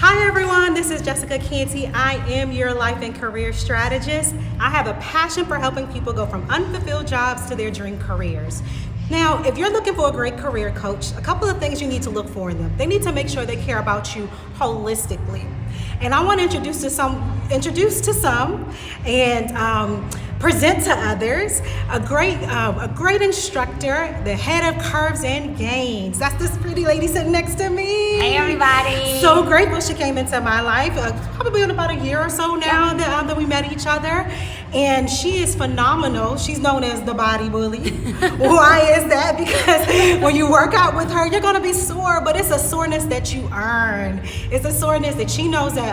Hi everyone, this is Jessica Canty. I am your life and career strategist. I have a passion for helping people go from unfulfilled jobs to their dream careers. Now, if you're looking for a great career coach, a couple of things you need to look for in them. They need to make sure they care about you holistically. And I want to introduce to some and present to others a great instructor, the head of Curves and Gains. That's this pretty lady sitting next to me. Hey everybody. So grateful she came into my life, probably in about a year or so now that we met each other. And she is phenomenal. She's known as the body bully. Why is that? Because when you work out with her, you're gonna be sore, but it's a soreness that you earn. It's a soreness that she knows that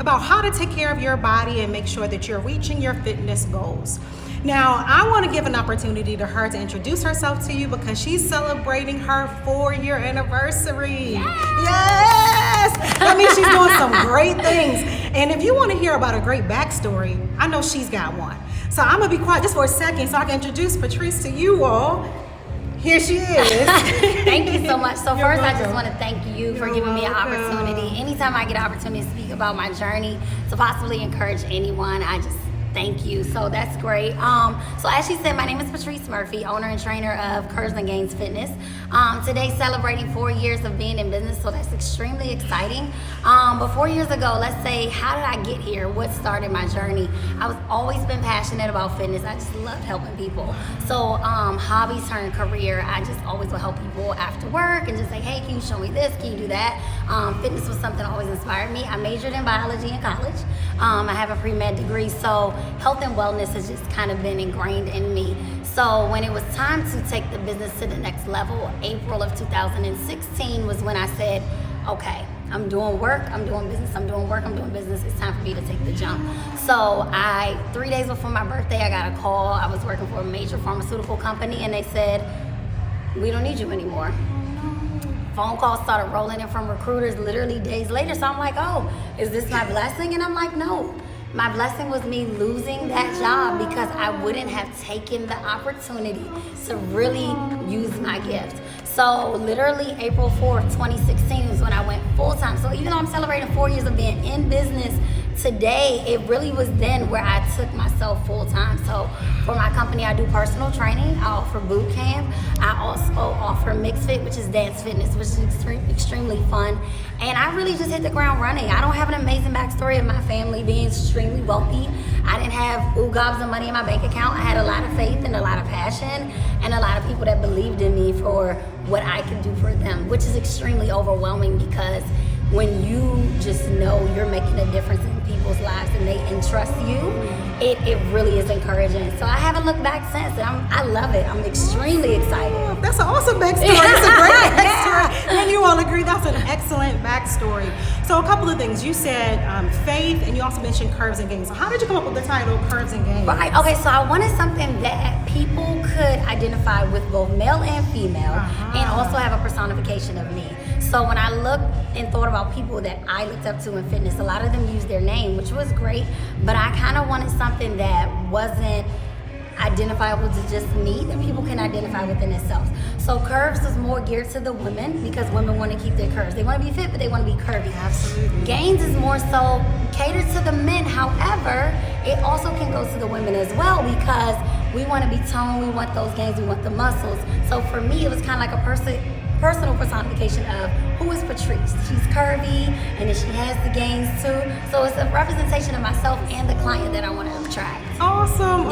about how to take care of your body and make sure that you're reaching your fitness goals. Now, I want to give an opportunity to her to introduce herself to you because she's celebrating her 4-year anniversary. Yes! That means she's doing some great things. And if you want to hear about a great backstory, I know she's got one. So I'm going to be quiet just for a second so I can introduce Patrice to you all. Here she is. Thank you so much. So You're first, welcome. I just want to thank you for giving me an opportunity. Anytime I get an opportunity to speak about my journey, to possibly encourage anyone, I just thank you. So that's great. So as she said, my name is Patrice Murphy, owner and trainer of Curves and Gains Fitness. Today celebrating 4 years of being in business, so that's extremely exciting. But 4 years ago, let's say, how did I get here? What started my journey? I was always been passionate about fitness. I just loved helping people. So hobbies turned career. I just always would help people after work and just say, hey, can you show me this? Can you do that? Fitness was something that always inspired me. I majored in biology in college. I have a pre-med degree, so health and wellness has just kind of been ingrained in me. So when it was time to take the business to the next level, April of 2016 was when I said, okay, I'm doing work, I'm doing business, I'm doing work, I'm doing business. It's time for me to take the jump. So 3 days before my birthday, I got a call. I was working for a major pharmaceutical company and they said, we don't need you anymore. Phone calls started rolling in from recruiters literally days later. So I'm like, oh, is this my blessing? And I'm like, no. My blessing was me losing that job because I wouldn't have taken the opportunity to really use my gift. So literally April 4th, 2016 is when I went full-time. So even though I'm celebrating 4 years of being in business today, it really was then where I took myself full-time. So for my company, I do personal training. I offer boot camp. I also offer mixed fit, which is dance fitness, which is extremely fun. And I really just hit the ground running. I don't have an amazing backstory of my family being extremely wealthy. I didn't have gobs of money in my bank account. I had a lot of faith and a lot of passion and a lot of people that believed in me for what I could do for them, which is extremely overwhelming because when you just know you're making a difference in people's lives and they entrust you, it really is encouraging. So I haven't looked back since, and I love it. I'm extremely excited. Oh, that's an awesome backstory. That's a great backstory. And you all agree that's an excellent backstory. So a couple of things. You said faith, and you also mentioned Curves and Gains. So how did you come up with the title Curves and Gains? Right, okay, so I wanted something that people could identify with both male and female, and also have a personification of me. So when I looked and thought about people that I looked up to in fitness, a lot of them used their name, which was great, but I kind of wanted something that wasn't identifiable to just me, that people can identify within themselves. So Curves is more geared to the women because women want to keep their curves. They want to be fit, but they want to be curvy. Absolutely. Gains is more so catered to the men. However, it also can go to the women as well because we want to be toned, we want those gains, we want the muscles. So for me, it was kind of like a personal personification of who is Patrice. She's curvy and then she has the gains too. So it's a representation of myself and the client that I want to attract. Awesome.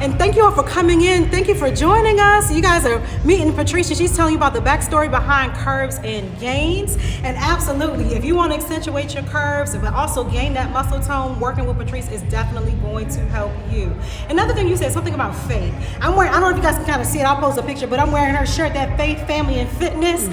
And thank you all for coming in. Thank you for joining us. You guys are meeting Patrice. She's telling you about the backstory behind Curves and Gains. And absolutely, if you want to accentuate your curves but also gain that muscle tone, working with Patrice is definitely going to help you. Another thing you said, something about faith. I'm wearing, I don't know if you guys can kind of see it, I'll post a picture, but I'm wearing her shirt, that Faith, Family, and Fitness.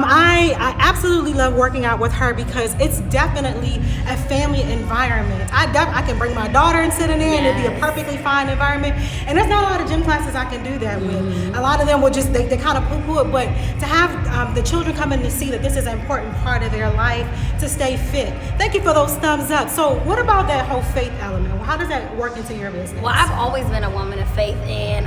I absolutely love working out with her because it's definitely a family environment. I can bring my daughter and sit in there and it'd be a perfectly fine environment. And there's not a lot of gym classes I can do that with. A lot of them will just, they kind of poo-poo it, but to have the children come in to see that this is an important part of their life to stay fit. Thank you for those thumbs up. So what about that whole faith element? How does that work into your business? Well, I've always been a woman of faith, and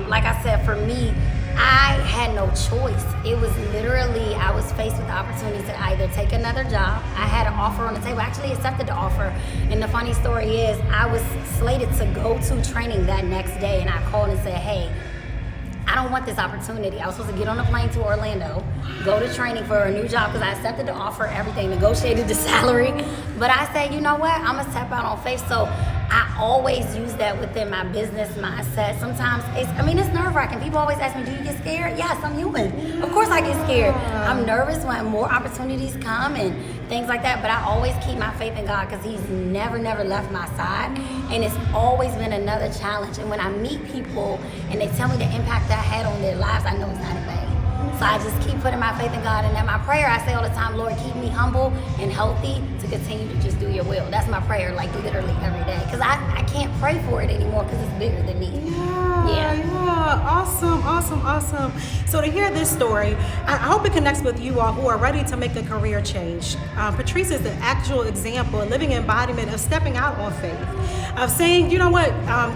like I said, for me, I had no choice. It was literally, I was faced with the opportunity to either take another job. I had an offer on the table. I actually accepted the offer. And the funny story is, I was slated to go to training that next day, and I called and said, hey, I don't want this opportunity. I was supposed to get on a plane to Orlando, go to training for a new job because I accepted the offer, everything, negotiated the salary. But I said, you know what? I'm going to step out on faith. So I always use that within my business mindset. Sometimes it's nerve-wracking. People always ask me, do you get scared? Yes, I'm human. Of course I get scared. I'm nervous when more opportunities come and things like that. But I always keep my faith in God because He's never left my side. And it's always been another challenge. And when I meet people and they tell me the impact that I had on their lives, I know it's not in vain. So I just keep putting my faith in God. And in my prayer, I say all the time, Lord, keep me humble and healthy to continue to just do your will. That's my prayer, like literally every day. Because I can't pray for it anymore because it's bigger than me. Yeah. Awesome. So to hear this story, I hope it connects with you all who are ready to make a career change. Patrice is the actual example, a living embodiment of stepping out on faith, of saying, you know what,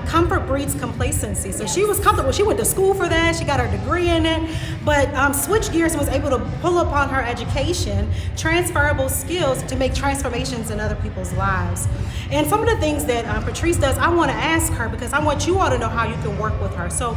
comfort breeds complacency. So she was comfortable. She went to school for that. She got her degree in it, but switched gears and was able to pull upon her education, transferable skills to make transformations in other people's lives. And some of the things that Patrice does, I want to ask her because I want you all to know how you can work with her. So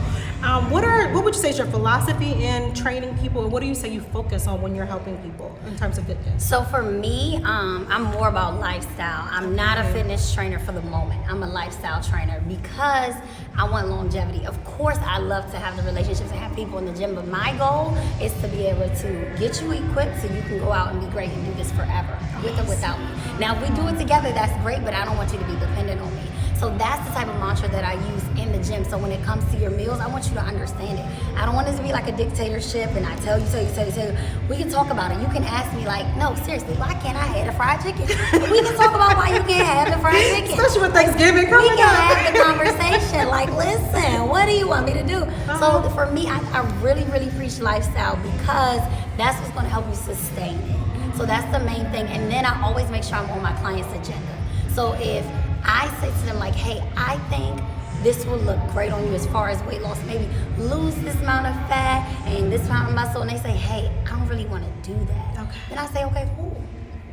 what would you say is your philosophy in training people, and what do you say you focus on when you're helping people in terms of fitness? So for me, I'm more about lifestyle. I'm not a fitness trainer for the moment. I'm a lifestyle trainer because I want longevity. Of course, I love to have the relationships and have people in the gym, but my goal is to be able to get you equipped so you can go out and be great and do this forever, with or without me. Now, if we do it together, that's great, but I don't want you to be dependent on me. So that's the type of mantra that I use in the gym. So when it comes to your meals, I want you to understand it. I don't want it to be like a dictatorship and I tell you. We can talk about it. You can ask me like, no, seriously, why can't I have the fried chicken? We can talk about why you can't have the fried chicken. Especially with Thanksgiving coming up. We can have the conversation. Like, listen, what do you want me to do? So for me, I really preach lifestyle because that's what's going to help you sustain it. So that's the main thing. And then I always make sure I'm on my client's agenda. So if I say to them like, hey, I think this will look great on you as far as weight loss, maybe lose this amount of fat and this amount of muscle, and they say, hey, I don't really want to do that. Okay. Then I say, okay, cool.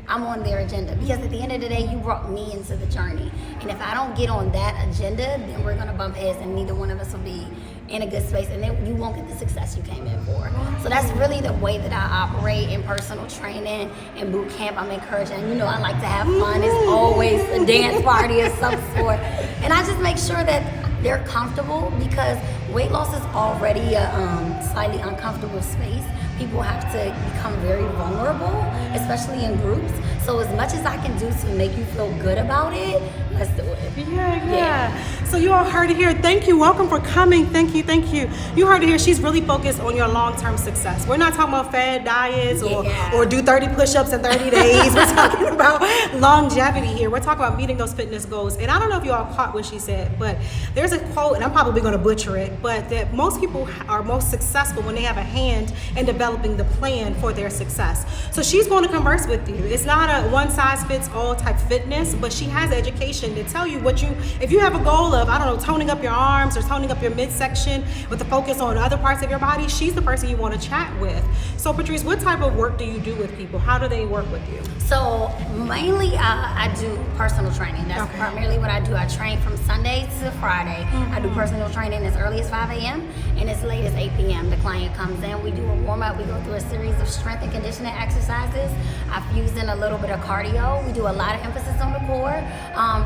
I'm on their agenda because at the end of the day, you brought me into the journey. And if I don't get on that agenda, then we're going to bump heads and neither one of us will be in a good space, and then you won't get the success you came in for. So that's really the way that I operate in personal training and boot camp. I'm encouraging, I like to have fun. It's always a dance party of some sort. And I just make sure that they're comfortable because weight loss is already a slightly uncomfortable space. People have to become very vulnerable, especially in groups. So as much as I can do to make you feel good about it, let's do it. Yeah. So you all heard it here. Thank you. Welcome for coming. Thank you. You heard it here. She's really focused on your long-term success. We're not talking about fad diets or do 30 push-ups in 30 days. We're talking about longevity here. We're talking about meeting those fitness goals. And I don't know if you all caught what she said, but there's a quote, and I'm probably going to butcher it, but that most people are most successful when they have a hand in developing the plan for their success. So she's going to converse with you. It's not a one-size-fits-all type fitness, but she has education to tell you if you have a goal of, toning up your arms or toning up your midsection with a focus on other parts of your body, she's the person you want to chat with. So Patrice, what type of work do you do with people? How do they work with you? So mainly I do personal training. That's primarily what I do. I train from Sunday to Friday. I do personal training as early as 5 a.m. and as late as 8 p.m. The client comes in, we do a warm-up, we go through a series of strength and conditioning exercises. I fuse in a little bit of cardio. We do a lot of emphasis on the core.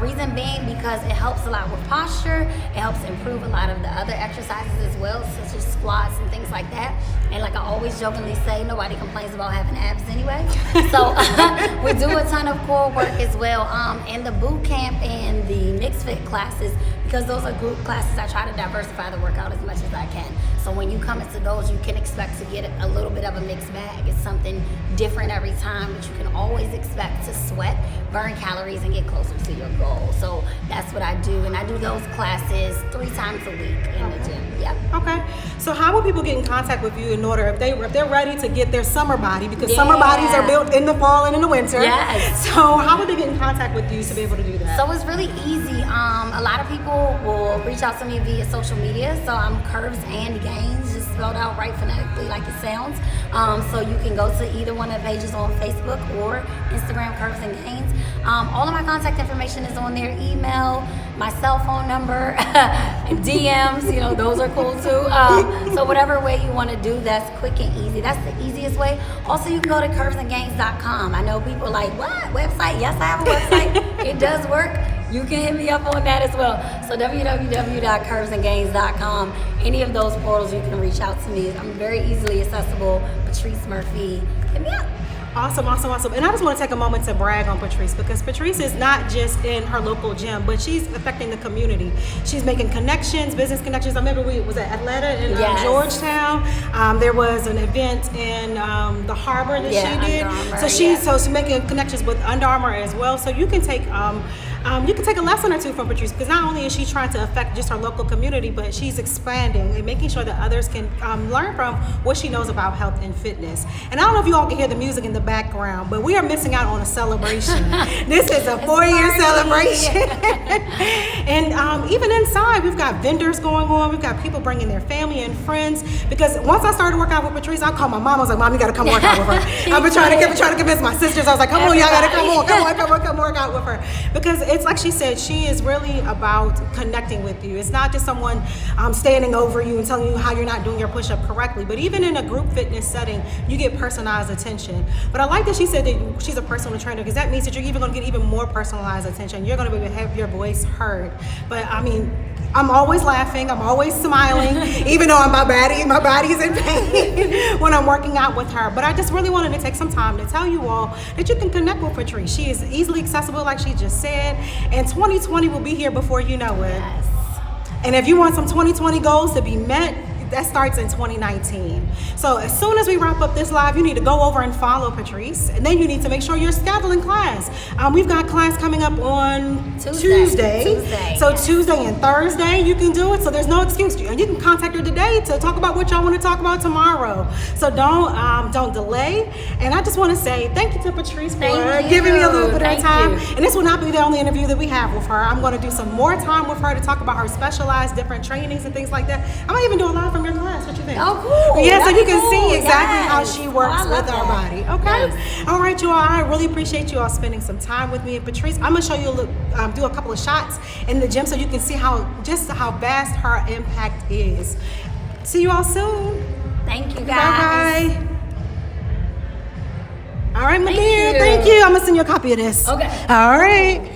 Reason being because it helps a lot with posture. It helps improve a lot of the other exercises as well, such as squats and things like that. And like I always jokingly say, nobody complains about having abs anyway. So we do a ton of core work as well. In the boot camp and the mixed fit classes, because those are group classes, I try to diversify the workout as much as I can. So when you come into those, you can expect to get a little bit of a mixed bag. It's something different every time, but you can always expect to sweat, burn calories, and get closer to your goal. So that's what I do, and I do those classes 3 times a week in the gym. Yep. Okay. So how will people get in contact with you in order if they're ready to get their summer body, because summer bodies are built in the fall and in the winter. Yes. So how would they get in contact with you to be able to do that? So it's really easy. A lot of people will reach out to me via social media. So I'm Curves and Gains. Just spelled out right phonetically like it sounds. So you can go to either one of the pages on Facebook or Instagram, Curves and Gains. All of my contact information is on there, email, my cell phone number, DMs, those are cool too. So whatever way you want to do that's quick and easy, that's the easiest way. Also, you can go to curvesandgains.com. I know people are like, what, website? Yes, I have a website. It does work. You can hit me up on that as well. So www.curvesandgains.com. Any of those portals, you can reach out to me. I'm very easily accessible. Patrice Murphy, hit me up. Awesome. And I just want to take a moment to brag on Patrice, because Patrice is not just in her local gym, but she's affecting the community. She's making connections, business connections. I remember we was at Atlanta in Georgetown. There was an event in the harbor that she did. So she's making connections with Under Armour as well. So you can take a lesson or two from Patrice, because not only is she trying to affect just her local community, but she's expanding and making sure that others can learn from what she knows about health and fitness. And I don't know if you all can hear the music in the background, but we are missing out on a celebration. This is a 4-year celebration. And even inside, we've got vendors going on. We've got people bringing their family and friends, because once I started working out with Patrice, I called my mom. I was like, Mom, you got to come work out with her. I've been trying to convince my sisters. I was like, come on, y'all got to come work out with her. Because it's like she said, she is really about connecting with you. It's not just someone standing over you and telling you how you're not doing your push-up correctly. But even in a group fitness setting, you get personalized attention. But I like that she said that she's a personal trainer, because that means that you're even going to get even more personalized attention. You're going to be able to have your voice heard. But I mean, I'm always laughing. I'm always smiling, even though my body is in pain when I'm working out with her. But I just really wanted to take some time to tell you all that you can connect with Patrice. She is easily accessible, like she just said. And 2020 will be here before you know it. Yes. And if you want some 2020 goals to be met, that starts in 2019. So as soon as we wrap up this live, you need to go over and follow Patrice, and then you need to make sure you're scheduling class. We've got class coming up on Tuesday. So Tuesday and Thursday you can do it. So there's no excuse. And you can contact her today to talk about what y'all want to talk about tomorrow. So don't delay. And I just want to say thank you to Patrice for giving me a little bit of time. And this will not be the only interview that we have with her. I'm going to do some more time with her to talk about her specialized different trainings and things like that. I might even do a live from your class. What you think? Oh, cool. Yeah, so you can cool. see exactly how she works with our that. body. Okay. Yes. All right, you all. I really appreciate you all spending some time with me. And Patrice, I'm gonna show you do a couple of shots in the gym so you can see how vast her impact is. See you all soon. Thank you, guys. Bye. All right, my dear. Thank you. I'm gonna send you a copy of this. Okay. All right.